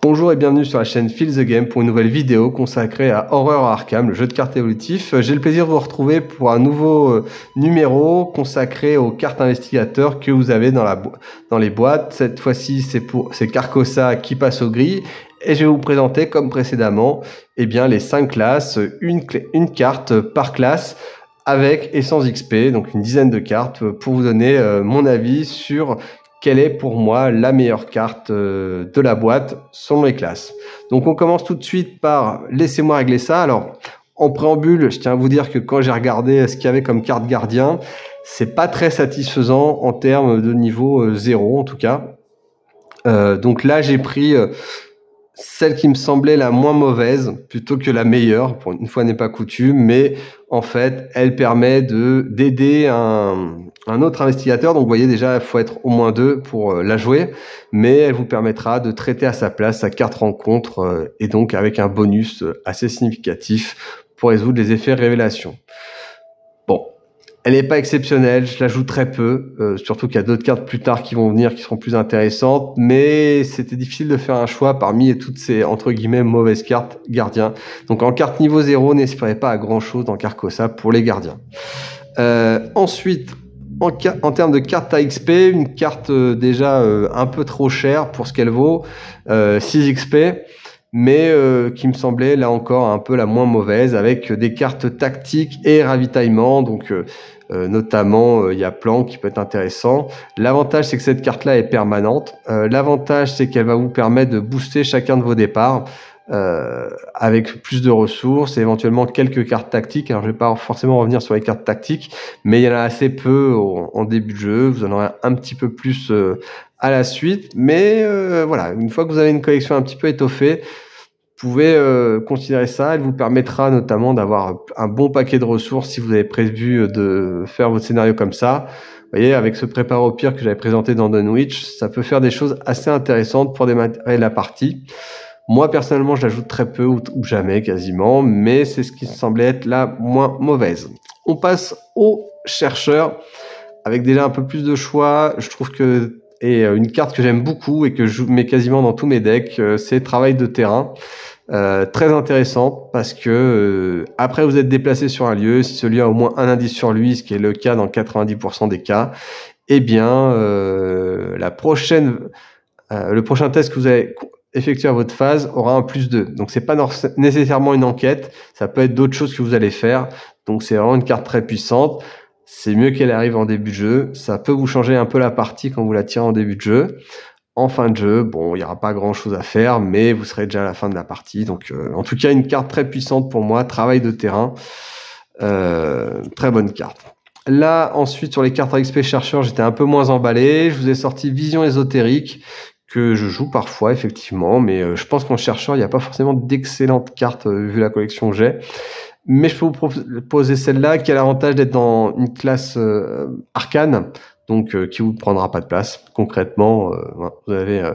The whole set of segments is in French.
Bonjour et bienvenue sur la chaîne Feel the Game pour une nouvelle vidéo consacrée à Horror Arkham, le jeu de cartes évolutif. J'ai le plaisir de vous retrouver pour un nouveau numéro consacré aux cartes investigateurs que vous avez dans les boîtes. Cette fois-ci, c'est Carcosa qui passe au gris et je vais vous présenter, comme précédemment, les 5 classes, une carte par classe avec et sans XP, donc une dizaine de cartes pour vous donner mon avis sur quelle est pour moi la meilleure carte de la boîte selon les classes. Donc on commence tout de suite par laissez-moi régler ça. Alors en préambule, je tiens à vous dire que quand j'ai regardé ce qu'il y avait comme carte gardien, c'est pas très satisfaisant en termes de niveau 0 en tout cas. Donc là j'ai pris celle qui me semblait la moins mauvaise plutôt que la meilleure, pour une fois n'est pas coutume, mais en fait elle permet d'aider un autre investigateur. Donc vous voyez déjà il faut être au moins 2 pour la jouer, mais elle vous permettra de traiter à sa place sa carte rencontre et donc avec un bonus assez significatif pour résoudre les effets révélation. Bon, elle n'est pas exceptionnelle, je la joue très peu, surtout qu'il y a d'autres cartes plus tard qui vont venir qui seront plus intéressantes, mais c'était difficile de faire un choix parmi toutes ces entre guillemets mauvaises cartes gardiens. Donc en carte niveau 0, n'espérez pas à grand chose dans Carcosa pour les gardiens. Ensuite, en termes de carte à XP, une carte déjà un peu trop chère pour ce qu'elle vaut, 6 XP, mais qui me semblait là encore un peu la moins mauvaise, avec des cartes tactiques et ravitaillement, donc notamment il y a plan qui peut être intéressant. L'avantage c'est que cette carte là est permanente, l'avantage c'est qu'elle va vous permettre de booster chacun de vos départs avec plus de ressources et éventuellement quelques cartes tactiques. Alors je vais pas forcément revenir sur les cartes tactiques, mais il y en a assez peu en début de jeu, vous en aurez un petit peu plus à la suite, mais voilà, une fois que vous avez une collection un petit peu étoffée, vous pouvez considérer ça. Elle vous permettra notamment d'avoir un bon paquet de ressources si vous avez prévu de faire votre scénario comme ça. Vous voyez, avec ce prépare au pire que j'avais présenté dans Dunwich, ça peut faire des choses assez intéressantes pour démarrer la partie. Moi, personnellement, je l'ajoute très peu ou jamais quasiment, mais c'est ce qui semblait être la moins mauvaise. On passe aux chercheurs, avec déjà un peu plus de choix. Je trouve que, et une carte que j'aime beaucoup et que je mets quasiment dans tous mes decks, c'est Travail de terrain. Très intéressant parce que après vous êtes déplacé sur un lieu, si ce lieu a au moins un indice sur lui, ce qui est le cas dans 90% des cas, eh bien le prochain test que vous avez effectué à votre phase aura un +2. Donc c'est pas nécessairement une enquête, ça peut être d'autres choses que vous allez faire. Donc c'est vraiment une carte très puissante. C'est mieux qu'elle arrive en début de jeu. Ça peut vous changer un peu la partie quand vous la tirez en début de jeu. En fin de jeu, bon, il n'y aura pas grand chose à faire, mais vous serez déjà à la fin de la partie. Donc, en tout cas, une carte très puissante pour moi. Travail de terrain. Très bonne carte. Là, ensuite, sur les cartes à XP chercheurs, j'étais un peu moins emballé. Je vous ai sorti Vision ésotérique, que je joue parfois, effectivement. Mais je pense qu'en chercheur, il n'y a pas forcément d'excellentes cartes, vu la collection que j'ai. Mais je peux vous proposer celle-là, qui a l'avantage d'être dans une classe arcane. Donc qui vous prendra pas de place concrètement, vous avez,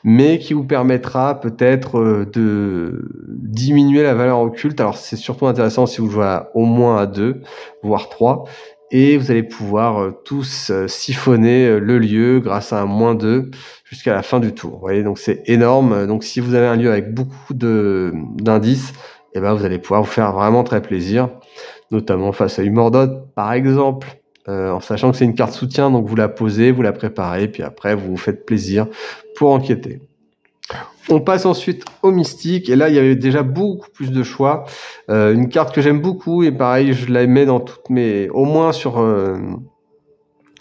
mais qui vous permettra peut-être de diminuer la valeur occulte. Alors c'est surtout intéressant si vous jouez au moins à 2, voire 3, et vous allez pouvoir tous siphonner le lieu grâce à un -2 jusqu'à la fin du tour. Vous voyez, donc c'est énorme. Donc si vous avez un lieu avec beaucoup d'indices, et ben vous allez pouvoir vous faire vraiment très plaisir, notamment face à Humordot par exemple. En sachant que c'est une carte soutien, donc vous la posez, vous la préparez, puis après vous vous faites plaisir pour enquêter. On passe ensuite au mystique, et là il y avait déjà beaucoup plus de choix. Une carte que j'aime beaucoup, et pareil je la mets dans toutes mes... au moins sur...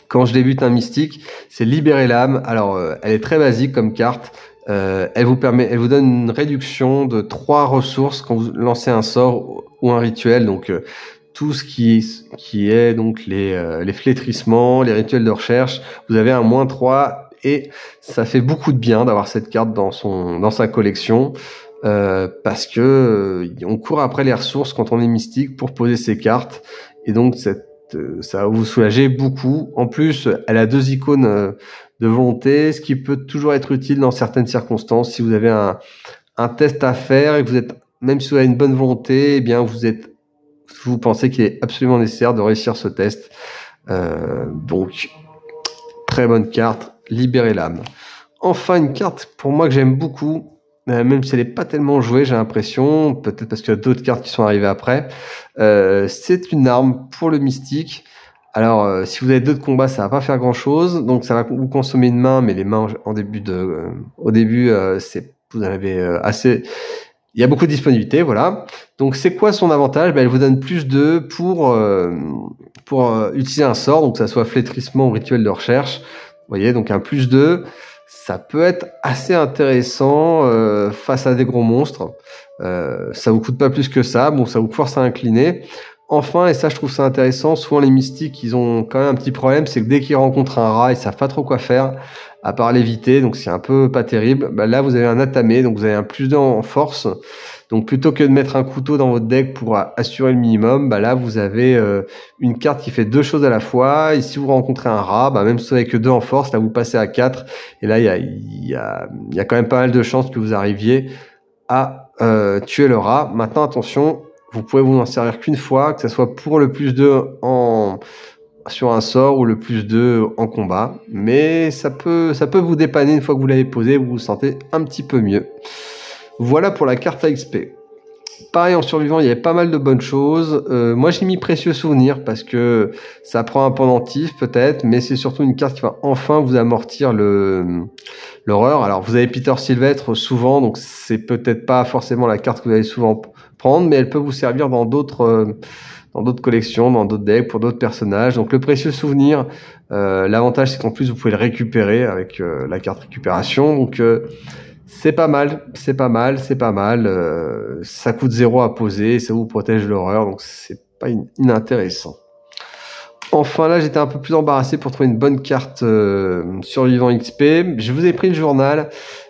quand je débute un mystique, c'est Libérer l'âme. Alors elle est très basique comme carte. Elle vous donne une réduction de 3 ressources quand vous lancez un sort ou un rituel, donc... tout ce qui est donc les flétrissements, les rituels de recherche, vous avez un -3 et ça fait beaucoup de bien d'avoir cette carte dans sa collection parce que on court après les ressources quand on est mystique pour poser ses cartes et donc ça va vous soulager beaucoup. En plus, elle a 2 icônes de volonté, ce qui peut toujours être utile dans certaines circonstances. Si vous avez un test à faire et que vous êtes, même si vous avez une bonne volonté, eh bien vous pensez qu'il est absolument nécessaire de réussir ce test. Donc, très bonne carte, Libérer l'âme. Enfin, une carte pour moi que j'aime beaucoup, même si elle n'est pas tellement jouée, j'ai l'impression, peut-être parce qu'il y a d'autres cartes qui sont arrivées après. C'est une arme pour le mystique. Alors, si vous avez 2 de combat, ça va pas faire grand-chose, donc ça va vous consommer une main, mais les mains au début, vous en avez assez. Il y a beaucoup de disponibilité, voilà. Donc c'est quoi son avantage? Elle vous donne plus de pour utiliser un sort, donc que ça soit flétrissement ou rituel de recherche. Vous voyez, donc un plus 2. Ça peut être assez intéressant face à des gros monstres. Ça vous coûte pas plus que ça. Bon, ça vous force à incliner. Enfin, et ça je trouve ça intéressant, souvent les mystiques, ils ont quand même un petit problème, c'est que dès qu'ils rencontrent un rat, ils savent pas trop quoi faire, à part l'éviter, donc c'est un peu pas terrible. Bah, là, vous avez un atamé, donc vous avez un plus 2 en force. Donc plutôt que de mettre un couteau dans votre deck pour assurer le minimum, bah là vous avez une carte qui fait 2 choses à la fois. Et si vous rencontrez un rat, bah même si vous n'avez que 2 en force, là vous passez à 4. Et là il y a quand même pas mal de chances que vous arriviez à tuer le rat. Maintenant attention, vous pouvez vous en servir qu'une fois, que ce soit pour le plus 2 sur un sort ou le plus 2 en combat. Mais ça peut vous dépanner une fois que vous l'avez posé, vous vous sentez un petit peu mieux. Voilà pour la carte AXP. Pareil, en survivant, il y avait pas mal de bonnes choses. Moi, j'ai mis Précieux Souvenir parce que ça prend un pendentif peut-être, mais c'est surtout une carte qui va enfin vous amortir l'horreur. Alors, vous avez Peter Sylvestre souvent, donc c'est peut-être pas forcément la carte que vous allez souvent prendre, mais elle peut vous servir dans d'autres collections, dans d'autres decks, pour d'autres personnages. Donc, le Précieux Souvenir, l'avantage, c'est qu'en plus, vous pouvez le récupérer avec la carte récupération. Donc, c'est pas mal. Ça coûte 0 à poser, ça vous protège l'horreur, donc c'est pas inintéressant. Enfin là, j'étais un peu plus embarrassé pour trouver une bonne carte survivant XP. Je vous ai pris le journal.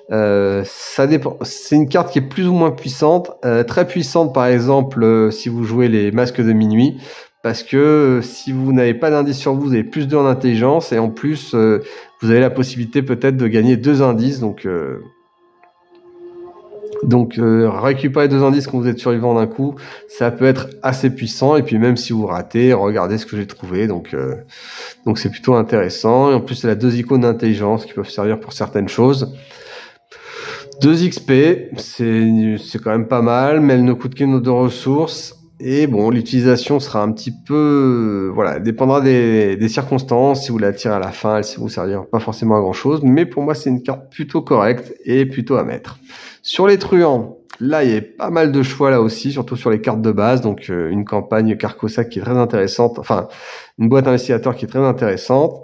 Ça dépend. C'est une carte qui est plus ou moins puissante, très puissante par exemple si vous jouez les masques de minuit. Parce que si vous n'avez pas d'indice sur vous, vous avez plus 2 en intelligence et en plus vous avez la possibilité peut-être de gagner 2 indices. Donc récupérer 2 indices quand vous êtes survivant d'un coup, ça peut être assez puissant. Et puis même si vous ratez, regardez ce que j'ai trouvé. Donc c'est plutôt intéressant. Et en plus, elle a 2 icônes d'intelligence qui peuvent servir pour certaines choses. 2 XP, c'est quand même pas mal, mais elle ne coûte qu'une ou 2 ressources. Et bon, l'utilisation sera un petit peu, voilà, dépendra des circonstances. Si vous la tirez à la fin, elle ne vous servira pas forcément à grand chose. Mais pour moi, c'est une carte plutôt correcte et plutôt à mettre. Sur les truands, là, il y a pas mal de choix là aussi, surtout sur les cartes de base. Donc, une campagne Carcosa qui est très intéressante. Enfin, une boîte investigateur qui est très intéressante.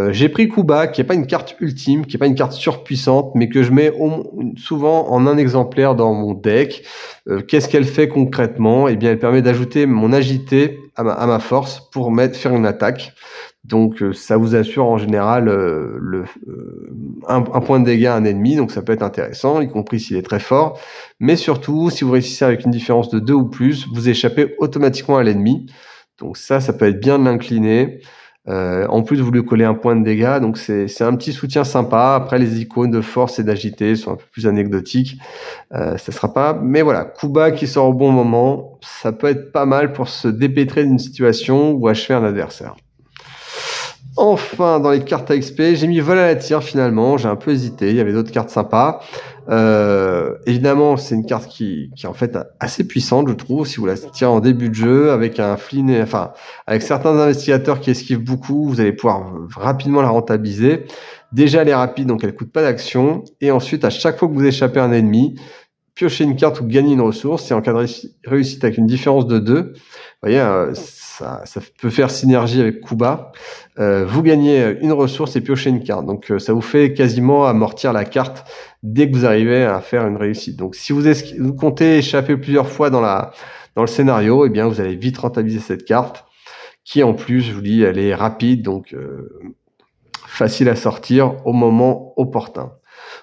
J'ai pris Kuba, qui est pas une carte ultime, qui est pas une carte surpuissante, mais que je mets souvent en un exemplaire dans mon deck. Qu'est-ce qu'elle fait concrètement? Eh bien, elle permet d'ajouter mon agité à ma force pour faire une attaque. Donc, ça vous assure en général un point de dégâts à un ennemi, donc ça peut être intéressant, y compris s'il est très fort. Mais surtout, si vous réussissez avec une différence de 2 ou plus, vous échappez automatiquement à l'ennemi. Donc ça peut être bien de l'incliner. En plus, vous lui collez un point de dégâts, donc c'est un petit soutien sympa. Après, les icônes de force et d'agité sont un peu plus anecdotiques. Ça sera pas. Mais voilà, Kuba qui sort au bon moment, ça peut être pas mal pour se dépêtrer d'une situation ou achever un adversaire. Enfin, dans les cartes à XP, j'ai mis Vol à la tire finalement. J'ai un peu hésité. Il y avait d'autres cartes sympas. Évidemment, c'est une carte qui est en fait assez puissante, je trouve, si vous la tirez en début de jeu, avec avec certains investigateurs qui esquivent beaucoup, vous allez pouvoir rapidement la rentabiliser. Déjà, elle est rapide, donc elle coûte pas d'action. Et ensuite, à chaque fois que vous échappez à un ennemi, piochez une carte ou gagnez une ressource. Et en cas de réussite avec une différence de 2, vous voyez, ça peut faire synergie avec Kuba. Vous gagnez une ressource et piochez une carte. Donc ça vous fait quasiment amortir la carte dès que vous arrivez à faire une réussite. Donc si vous comptez échapper plusieurs fois dans le scénario, eh bien vous allez vite rentabiliser cette carte qui en plus, je vous dis, elle est rapide, donc facile à sortir au moment opportun.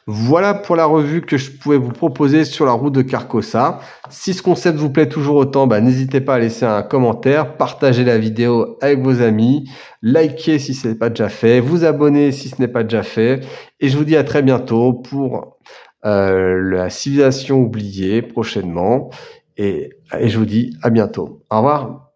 Voilà pour la revue que je pouvais vous proposer sur la route de Carcosa. Si ce concept vous plaît toujours autant, n'hésitez pas à laisser un commentaire, partager la vidéo avec vos amis, liker si ce n'est pas déjà fait, vous abonner si ce n'est pas déjà fait. Et je vous dis à très bientôt pour la civilisation oubliée prochainement. Et je vous dis à bientôt. Au revoir.